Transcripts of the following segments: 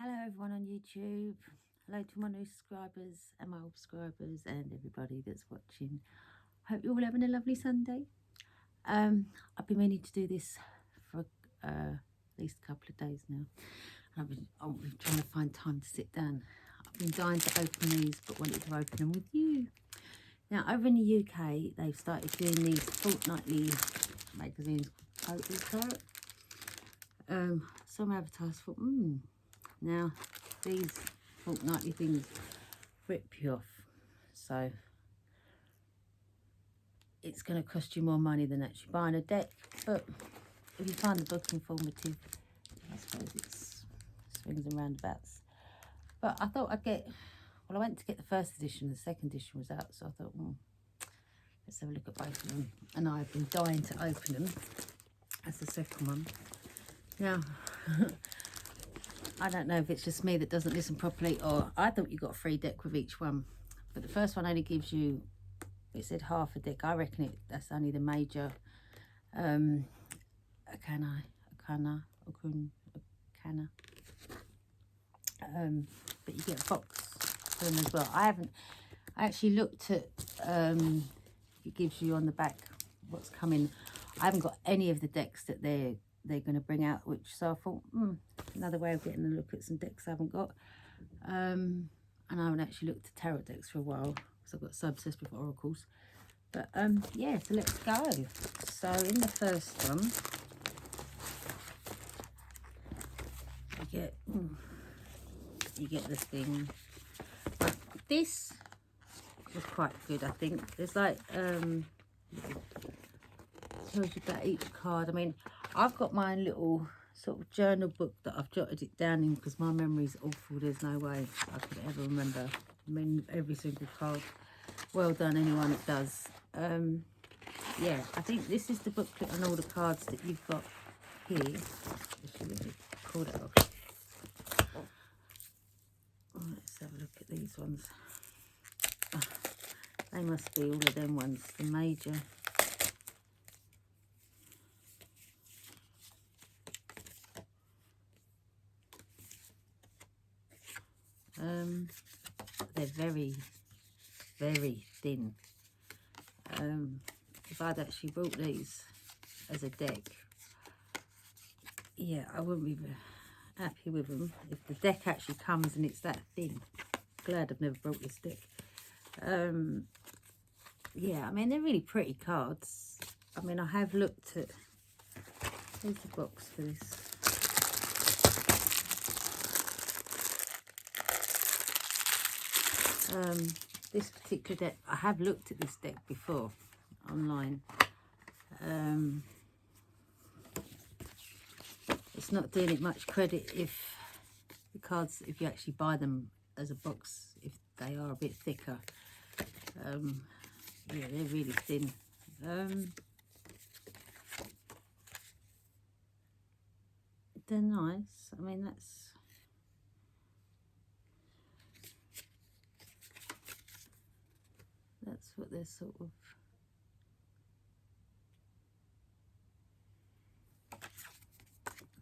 Hello everyone on YouTube. Hello to my new subscribers and my old subscribers and everybody that's watching. Hope you're all having a lovely Sunday. I've been meaning to do this for at least a couple of days now. I've been trying to find time to sit down. I've been dying to open these but wanted to open them with you. Now over in the UK they've started doing these fortnightly magazines called Total Carrot. Some advertise for now these fortnightly things rip you off, so it's going to cost you more money than actually buying a deck, but if you find the book informative, I suppose it's swings and roundabouts. But I thought I'd get, well, I went to get the first edition, the second edition was out, so I thought, let's have a look at both of them. And I've been dying to open them. That's the second one. Now, I don't know if it's just me that doesn't listen properly, or I thought you got a free deck with each one. But the first one only gives you, it said half a deck. I reckon that's only the major Akana. But you get a box for them as well. I actually looked at, it gives you on the back what's coming. I haven't got any of the decks that they're going to bring out, so I thought, another way of getting a look at some decks I haven't got. And I haven't actually looked at tarot decks for a while because I've got so obsessed with oracles. But yeah, so let's go. So in the first one, you get the thing. But this was quite good, I think. There's like tells you about each card. I mean, I've got my little sort of journal book that I've jotted it down in because my memory's awful. There's no way I could ever remember, every single card. Well done anyone that does. Yeah, I think this is the booklet on all the cards that you've got here. Let me pull that off. Let's have a look at these ones. They must be all of them ones, the major. They're very, very thin. If I'd actually bought these as a deck, yeah, I wouldn't be happy with them. If the deck actually comes and it's that thin, glad I've never brought this deck. Yeah, I mean, they're really pretty cards. I mean, I have looked at, here's the box for this. This particular deck, I have looked at this deck before online. It's not doing it much credit if the cards, if you actually buy them as a box, if they are a bit thicker. Yeah, they're really thin. They're nice. I mean, that's what they're sort of. I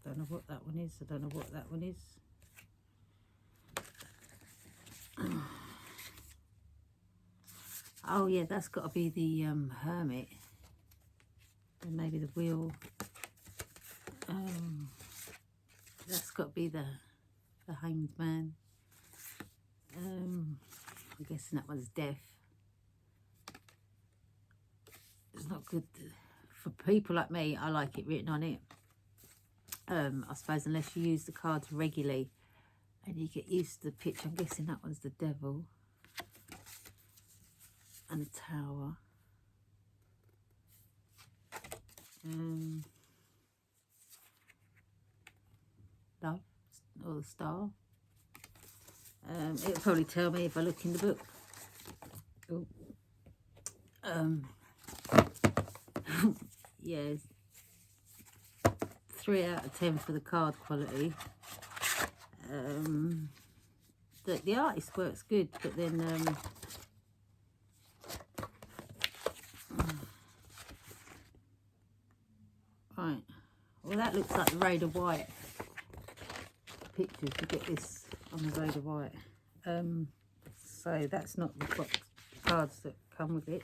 don't know what that one is. I don't know what that one is. Oh yeah, that's got to be the Hermit. And maybe the Wheel. That's got to be the Hanged Man. I'm guessing that one's Death. It's not good for people like me. I like it written on it. I suppose unless you use the cards regularly and you get used to the picture. I'm guessing that one's the Devil and the Tower. Love or the Star. It'll probably tell me if I look in the book. Yeah, 3 out of 10 for the card quality. The artist works good, but then right, well that looks like the Raider White. pictures. You get this on the Vader White. So that's not the box cards that come with it.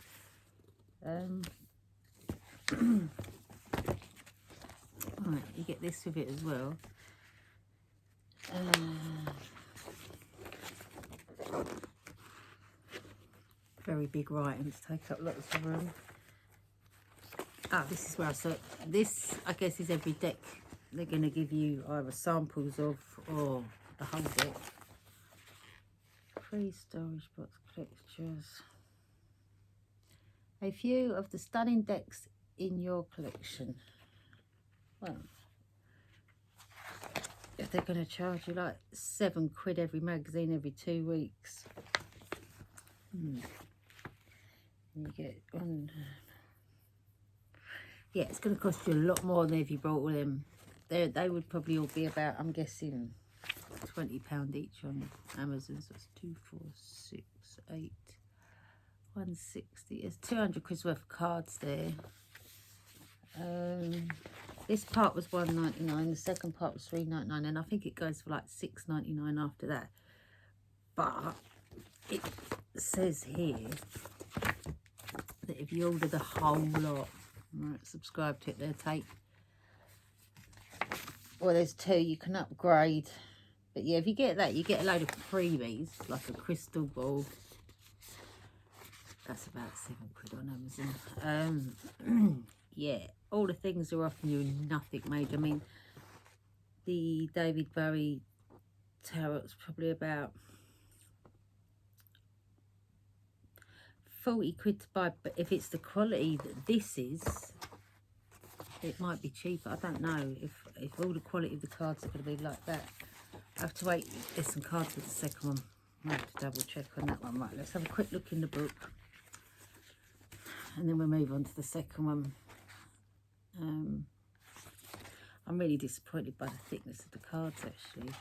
Right, you get this with it as well. Very big writings, take up lots of room. Ah, this is where I saw it. This, I guess, is every deck. They're going to give you either samples of or the whole deck. Free storage box collectors. A few of the stunning decks in your collection. Well, if they're going to charge you like £7 every magazine every 2 weeks. You get one. Yeah, it's going to cost you a lot more than if you bought all them. They would probably all be about, I'm guessing, £20 each on Amazon. So it's 2, 4, 6, 8, 160. It's 200 quid's worth of cards there. This part was £1.99. The second part was £3.99, and I think it goes for like £6.99 after that. But it says here that if you order the whole lot, right, subscribe to it, they'll take. Well, there's 2. You can upgrade, but yeah, if you get that, you get a load of freebies like a crystal ball. That's about £7 on Amazon. Yeah, all the things are offering you nothing major. I mean, the David Bowie tarot's probably about 40 quid to buy, but if it's the quality that this is, it might be cheaper. I don't know if all the quality of the cards are going to be like that. I have to wait. There's some cards with the second one. I have to double check on that one. Right, let's have a quick look in the book, and then we'll move on to the second one. I'm really disappointed by the thickness of the cards, actually.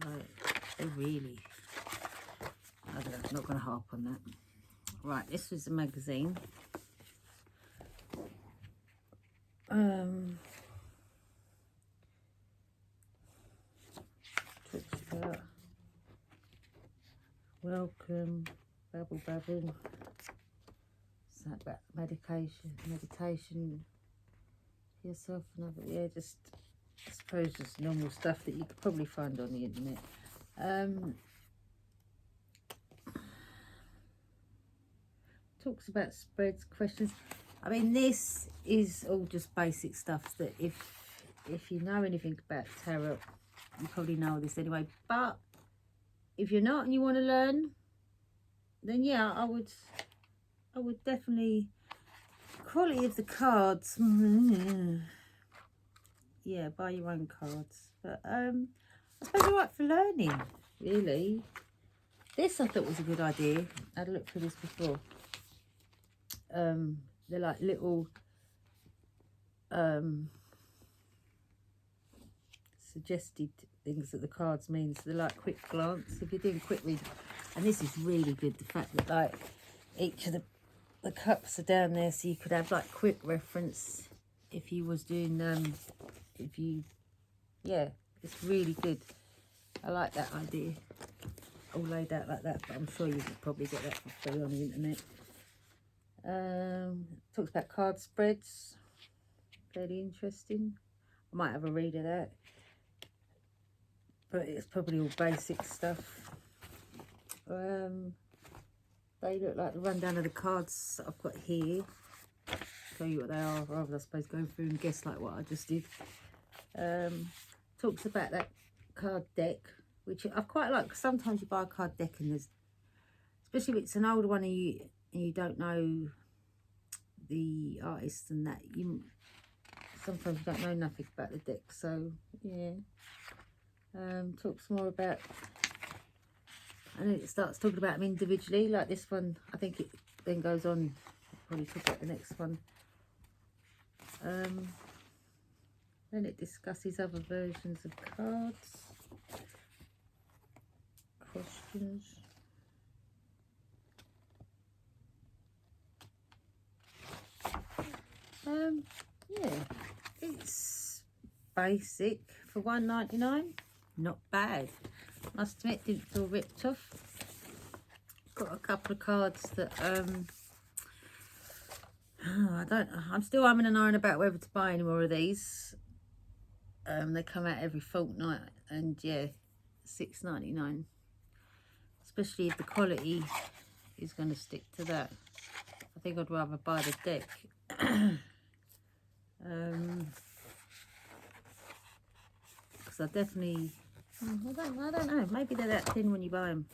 Like, they really, I don't know, I'm not going to harp on that. Right, this was a magazine. Talks about welcome, babble babble. It's about meditation for yourself and other. Yeah, just I suppose just normal stuff that you could probably find on the internet. Talks about spreads, questions. I mean, this is all just basic stuff that if you know anything about tarot, you probably know this anyway. But if you're not and you want to learn, then yeah, I would definitely. Quality of the cards. Yeah, buy your own cards. But I suppose you're right for learning, really. This I thought was a good idea. I had a look through this before. They're like little suggested things that the cards mean. So they're like quick glance. If you're doing quick read, and this is really good. The fact that like each of the cups are down there, so you could have like quick reference if you was doing yeah, it's really good. I like that idea, all laid out like that, but I'm sure you could probably get that for free on the internet. Talks about card spreads, very interesting. I might have a read of that, but it's probably all basic stuff. They look like the rundown of the cards that I've got here. Tell you what they are, rather I suppose going through and guess like what I just did. Talks about that card deck, which I quite like, because sometimes you buy a card deck and there's, especially if it's an older one and you don't know the artist and that, sometimes you don't know nothing about the deck. So yeah, talks more about, and then it starts talking about them individually, like this one. I think it then goes on, I'll probably talk about the next one. Then it discusses other versions of cards, questions. Yeah, it's basic for $1.99. Not bad. Must admit, didn't feel ripped off. Got a couple of cards that I'm still umming and ahhing about whether to buy any more of these. They come out every fortnight, and yeah, $6.99. Especially if the quality is going to stick to that. I think I'd rather buy the deck. Because I definitely, I don't know, maybe they're that thin when you buy them.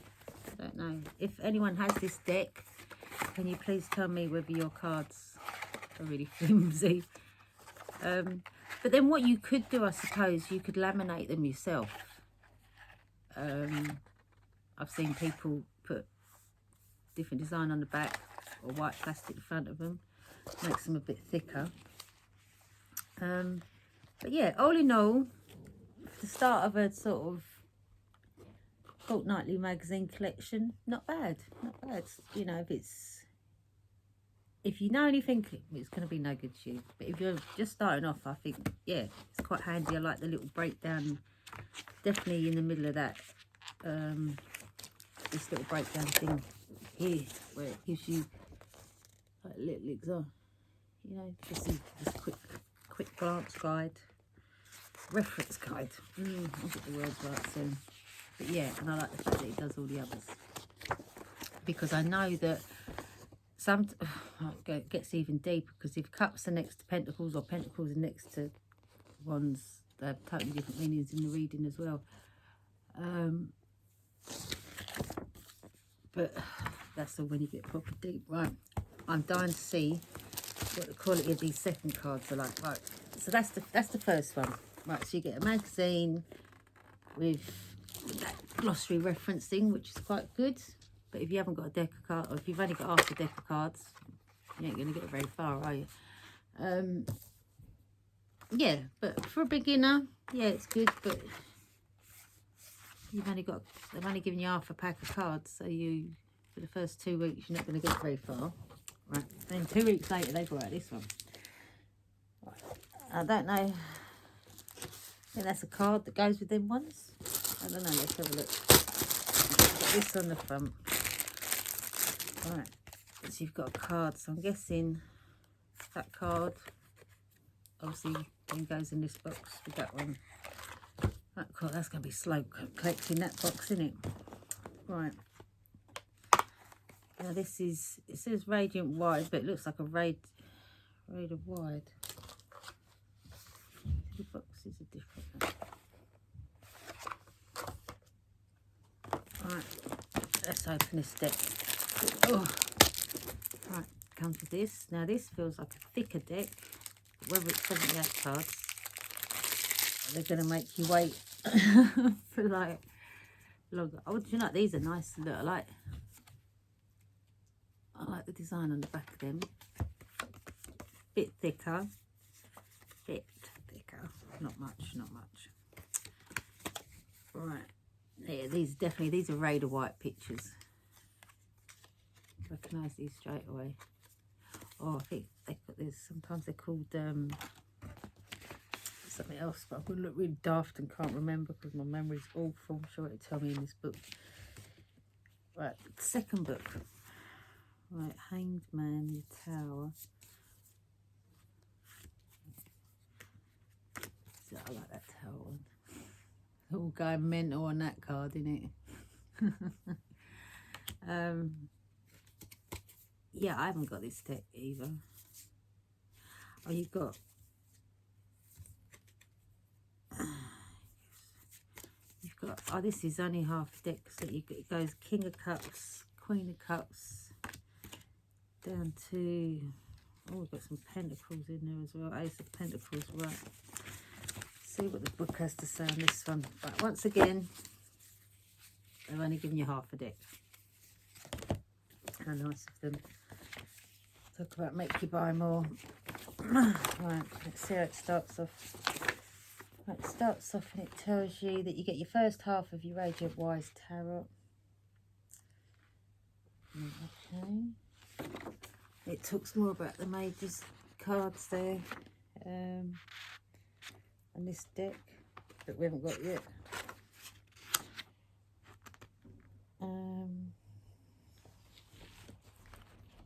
I don't know. If anyone has this deck, can you please tell me whether your cards are really flimsy? But then what you could do, I suppose, you could laminate them yourself. I've seen people put different design on the back or white plastic in front of them. Makes them a bit thicker. But yeah, all in all, the start of a sort of fortnightly magazine collection, not bad. Not bad. You know, if you know anything, it's going to be no good to you. But if you're just starting off, I think, yeah, it's quite handy. I like the little breakdown, definitely in the middle of that, this little breakdown thing here, where it gives you like a little example, you know, just this quick glance guide, reference guide. I'll get the words right soon. But yeah, and I like the fact that it does all the others, because I know that it gets even deeper, because if cups are next to pentacles or pentacles are next to wands, they have totally different meanings in the reading as well. But that's all when you get proper deep. Right, I'm dying to see what the quality of these second cards are like. Right, so that's the first one. Right, so you get a magazine with that glossary reference thing, which is quite good. But if you haven't got a deck of cards, or if you've only got half a deck of cards, you ain't going to get very far, are you? Yeah, but for a beginner, yeah, it's good. But they've only given you half a pack of cards, so for the first 2 weeks, you're not going to get very far. Right, then 2 weeks later, they brought out this one. Right. I don't know. I think that's a card that goes with them ones. I don't know, let's have a look. Got this on the front. Right, so you've got a card, so I'm guessing that card obviously then goes in this box with that one. That card, that's going to be slow collecting that box, isn't it? Right. Now this is, it says Radiant Wide, but it looks like a Raid of Wide. The boxes are different. Right, let's open this deck. Oh, right, comes with this. Now this feels like a thicker deck. Whether it's 78 cards, they're going to make you wait for like longer. Oh, do you know what? These are nice. Look, I like the design on the back of them. Bit thicker. Not much. Right. Yeah, these are Raider White pictures. Recognise these straight away. Oh, I think they got this. Sometimes they're called something else, but I'm going to look really daft and can't remember because my memory's awful. I'm sure it'll tell me in this book. Right, second book. Right, Hanged Man, the Tower. So I like that tower one. All going mental on that card, isn't it? Yeah, I haven't got this deck either. Oh, you've got oh, this is only half a deck, so it goes King of Cups, Queen of Cups, down to, oh, we've got some Pentacles in there as well, Ace of Pentacles. Right, see what the book has to say on this one. But once again, they've only given you half a deck. How nice of them. Talk about make you buy more. Right, let's see how it starts off. Right, it starts off and it tells you that you get your first half of your Radiant Wise Tarot. Okay. It talks more about the Mage's cards there. And and this deck that we haven't got yet.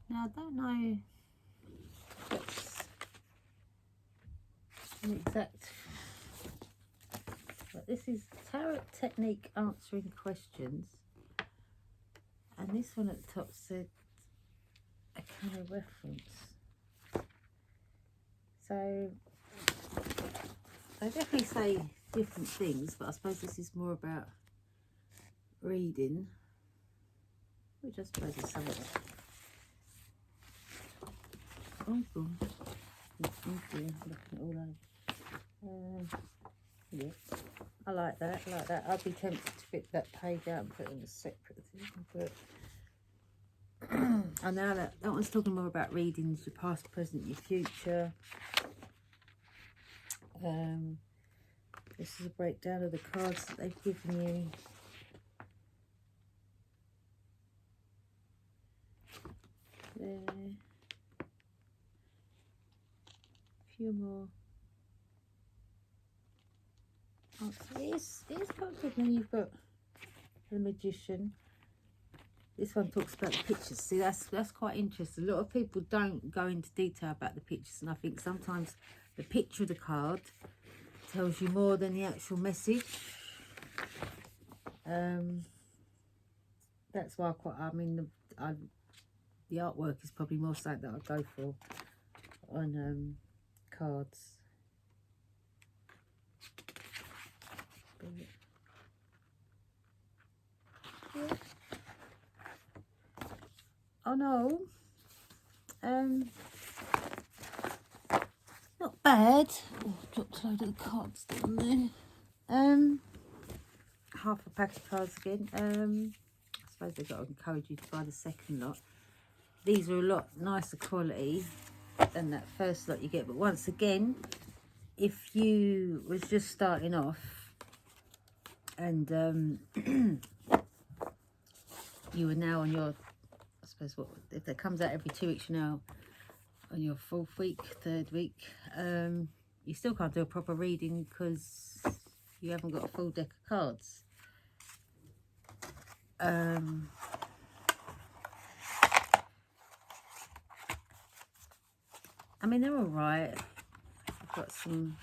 Now I don't know if that's an exact, but this is Tarot Technique Answering Questions, and this one at the top said a kind of reference. So they definitely say different things, but I suppose this is more about reading, which I suppose is something. Oh, boom. Looking all over. Yeah, I like that. I like that. I'd be tempted to fit that page out and put it in a separate thing. But and now that one's talking more about readings, your past, present, your future. This is a breakdown of the cards that they've given you. There. A few more. Oh, it's quite good. Then you've got the Magician. This one talks about the pictures. See, that's quite interesting. A lot of people don't go into detail about the pictures, and I think sometimes the picture of the card tells you more than the actual message. That's why the artwork is probably more something that I go for on cards. Yeah. Oh no, not bad. Oh, dropped a load of the cards down there. Half a pack of cards again. I suppose they've got to encourage you to buy the second lot. These are a lot nicer quality than that first lot you get, but once again, if you was just starting off and you were now on your, I suppose, what if that comes out every 2 weeks, you're now on your 4th week, 3rd week, you still can't do a proper reading because you haven't got a full deck of cards. I mean, they're all right. I've got some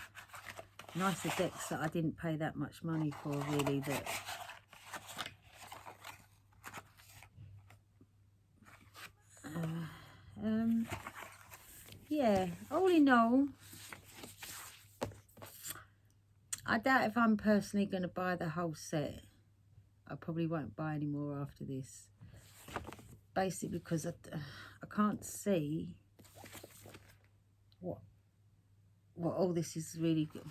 nicer decks that I didn't pay that much money for, really, that yeah, all in all, I doubt if I'm personally going to buy the whole set. I probably won't buy any more after this, basically because I can't see what all this is really good.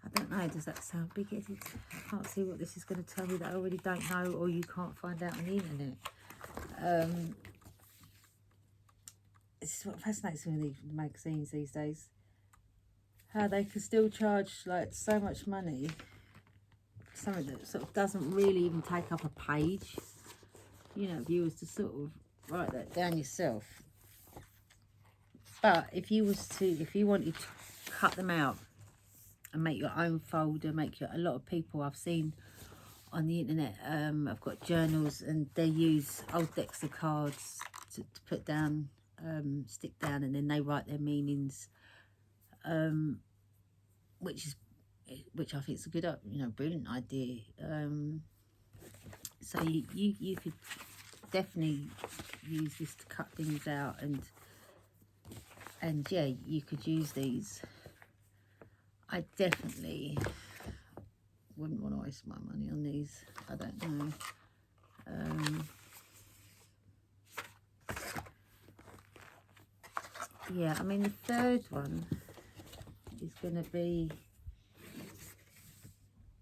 I don't know, does that sound big-headed? I can't see what this is going to tell me that I already don't know, or you can't find out on the internet. This is what fascinates me with these magazines these days. How they can still charge like so much money for something that sort of doesn't really even take up a page. You know, if you was to sort of write that down yourself. But if you wanted to cut them out and make your own folder, a lot of people I've seen on the internet, I've got journals, and they use old decks of cards to put down, stick down, and then they write their meanings, which I think is a good, brilliant idea. So you could definitely use this to cut things out, and yeah, you could use these. I definitely wouldn't want to waste my money on these. I don't know. Yeah, I mean, the third one is going to be,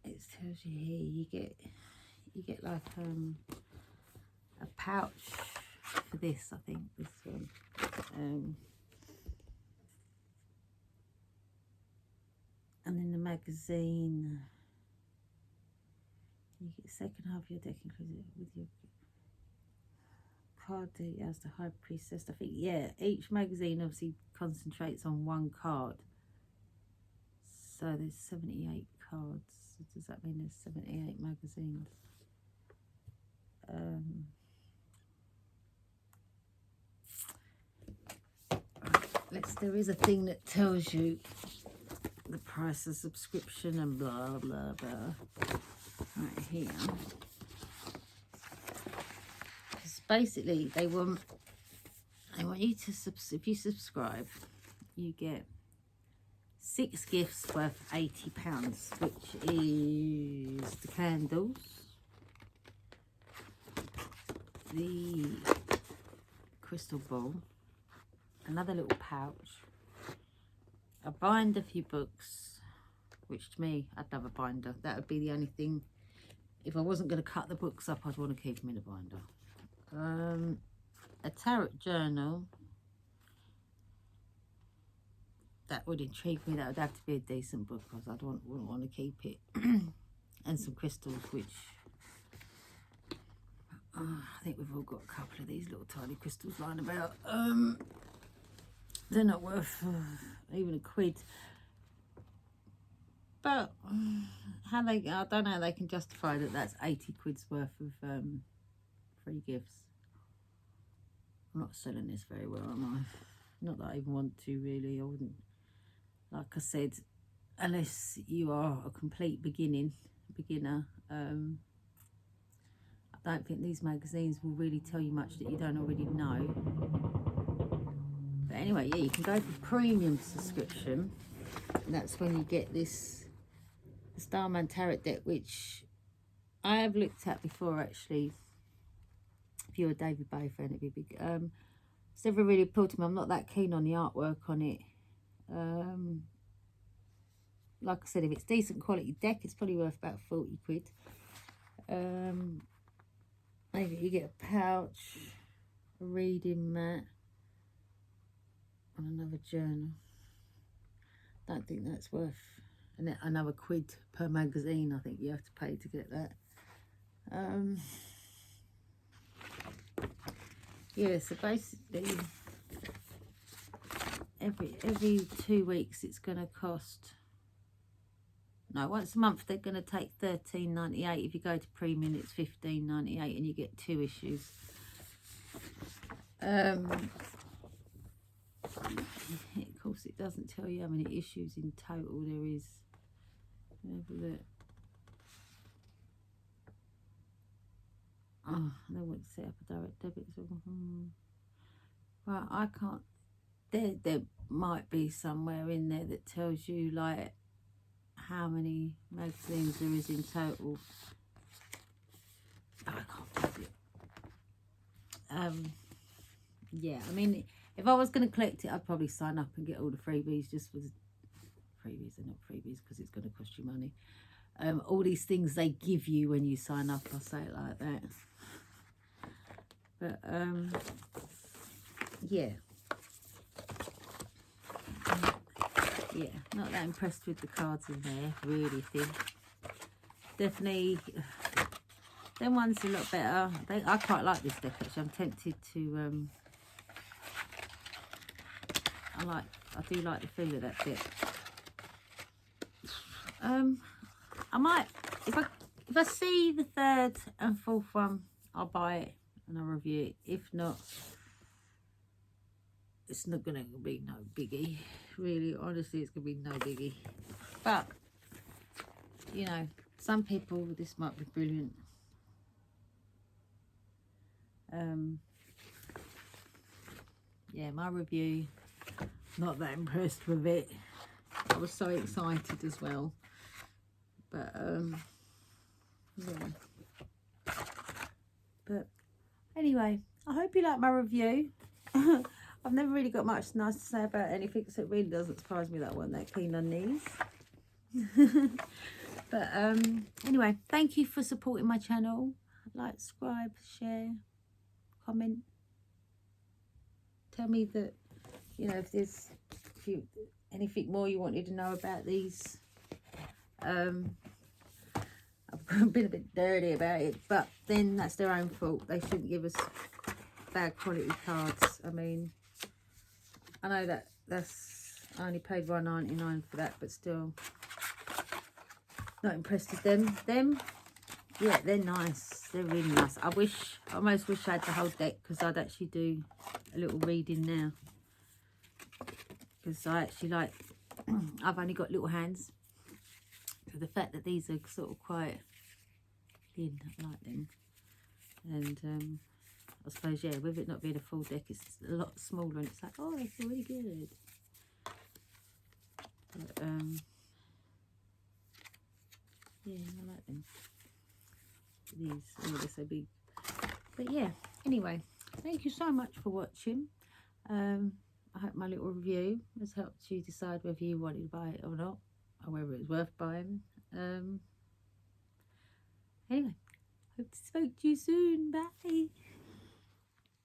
it tells you here, you get like a pouch for this, I think, this one. And then the magazine, you get the second half of your deck included with your card as the High Priestess. I think, yeah, each magazine obviously concentrates on one card. So there's 78 cards. Does that mean there's 78 magazines? There is a thing that tells you the price of subscription and blah blah blah right here. Because basically they want you to if you subscribe, you get 6 gifts worth £80, which is the candles, the crystal ball, another little pouch, a binder for your books, which to me, I'd love a binder. That would be the only thing. If I wasn't going to cut the books up, I'd want to keep them in a binder. A tarot journal. That would intrigue me. That would have to be a decent book, because I wouldn't want to keep it. And some crystals, which I think we've all got a couple of these little tiny crystals lying about. They're not worth even £1. But I don't know how they can justify that that's 80 quid's worth of free gifts. I'm not selling this very well, am I? Not that I even want to, really. I wouldn't. Like I said, unless you are a complete beginner, I don't think these magazines will really tell you much that you don't already know. But anyway, yeah, you can go for premium subscription, and that's when you get this Starman Tarot deck, which I have looked at before, actually. If you're a David Bowie fan, it'd be big. It's never really appealed to me. I'm not that keen on the artwork on it. Like I said, if it's decent quality deck, it's probably worth about 40 quid. Maybe you get a pouch, a reading mat, and another journal. Don't think that's worth another £1 per magazine. I think you have to pay to get that. Yeah, so basically every 2 weeks it's going to cost, no, once a month they're going to take £13.98. If you go to premium, it's £15.98, and you get 2 issues. Of course, it doesn't tell you how many issues in total there is. Have a look. Oh, they want to set up a direct debit. So, right, I can't. There might be somewhere in there that tells you like how many magazines there is in total. Oh, I can't find it. Yeah, I mean, if I was going to collect it, I'd probably sign up and get all the freebies, just for freebies. They're not freebies because it's going to cost you money. All these things they give you when you sign up, I'll say it like that. But yeah, not that impressed with the cards in there, really thin. Definitely, them ones are a lot better. I quite like this deck, actually. I'm tempted to, I do like the feel of that deck. I might, if I see the 3rd and 4th one, I'll buy it and I'll review it. If not, it's not going to be no biggie. Really, honestly, it's going to be no biggie. But, you know, some people, this might be brilliant. Yeah, my review, not that impressed with it. I was so excited as well. But, yeah. But anyway, I hope you like my review. I've never really got much nice to say about anything, so it really doesn't surprise me that I wasn't that keen on these. But anyway, thank you for supporting my channel. Like, subscribe, share, comment. Tell me that, you know, if there's anything more you wanted to know about these. I've been a bit dirty about it, but then that's their own fault. They shouldn't give us bad quality cards. I mean, I know that's I only paid £1.99 for that, but still, Not impressed with them. Yeah, they're nice. They're really nice. I almost wish I had the whole deck, because I'd actually do a little reading now. Because I actually like, I've only got little hands. So the fact that these are sort of quite thin, I like them. And I suppose, yeah, with it not being a full deck, it's a lot smaller, and it's like, oh, they feel really good. But, yeah, I like them. These, oh, they're so big. But yeah, anyway, thank you so much for watching. I hope my little review has helped you decide whether you wanted to buy it or not, or whether it's worth buying. Anyway, hope to speak to you soon. Bye.